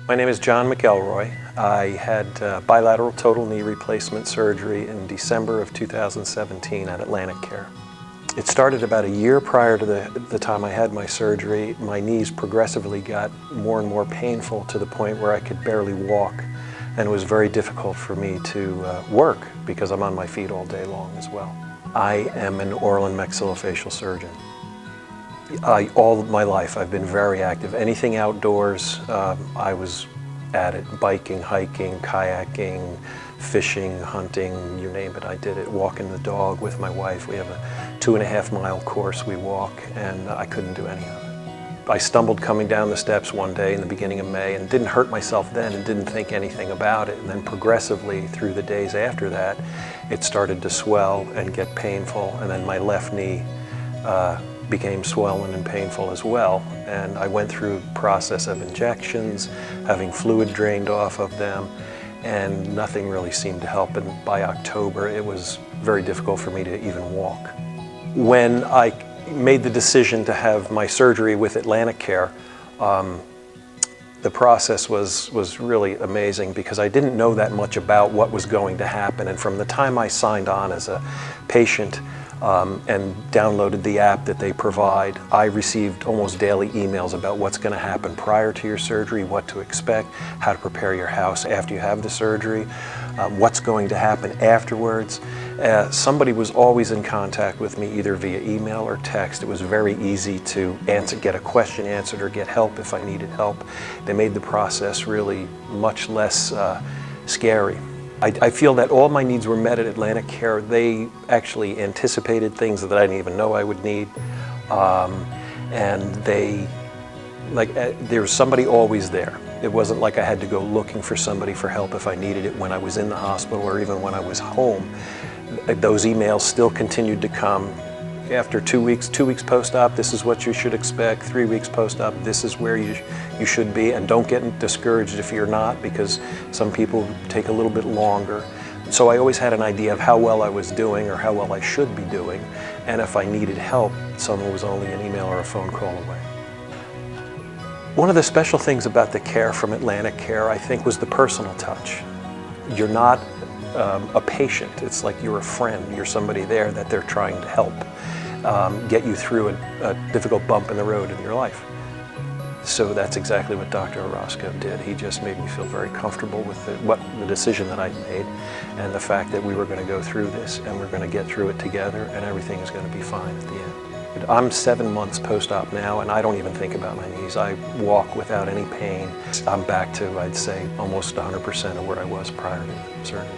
My name is John McElroy. I had bilateral total knee replacement surgery in December of 2017 at AtlantiCare. It started about a year prior to the time I had my surgery. My knees progressively got more and more painful to the point where I could barely walk, and it was very difficult for me to work because I'm on my feet all day long as well. I am an oral and maxillofacial surgeon. All of my life I've been very active. Anything outdoors, I was at it. Biking, hiking, kayaking, fishing, hunting, you name it, I did it. Walking the dog with my wife. We have a 2.5-mile course we walk, and I couldn't do any of it. I stumbled coming down the steps one day in the beginning of May and didn't hurt myself then and didn't think anything about it. And then progressively through the days after that, it started to swell and get painful, and then my left knee became swollen and painful as well. And I went through a process of injections, having fluid drained off of them, and nothing really seemed to help. And by October, it was very difficult for me to even walk. When I made the decision to have my surgery with AtlantiCare, the process was really amazing because I didn't know that much about what was going to happen. And from the time I signed on as a patient and downloaded the app that they provide, I received almost daily emails about what's going to happen prior to your surgery, what to expect, how to prepare your house after you have the surgery, what's going to happen afterwards. Somebody was always in contact with me, either via email or text. It was very easy to get a question answered or get help if I needed help. They made the process really much less scary. I feel that all my needs were met at AtlantiCare. They actually anticipated things that I didn't even know I would need. And there was somebody always there. It wasn't like I had to go looking for somebody for help if I needed it when I was in the hospital or even when I was home. Those emails still continued to come. After 2 weeks post-op, this is what you should expect. 3 weeks post-op, this is where you should be. And don't get discouraged if you're not, because some people take a little bit longer. So I always had an idea of how well I was doing or how well I should be doing. And if I needed help, someone was only an email or a phone call away. One of the special things about the care from AtlantiCare, I think, was the personal touch. You're not a patient. It's like you're a friend. You're somebody there that they're trying to help get you through a difficult bump in the road in your life. So that's exactly what Dr. Orozco did. He just made me feel very comfortable with the decision that I'd made and the fact that we were going to go through this and we're going to get through it together and everything is going to be fine at the end. I'm 7 months post-op now, and I don't even think about my knees. I walk without any pain. I'm back to, I'd say, almost 100% of where I was prior to surgery.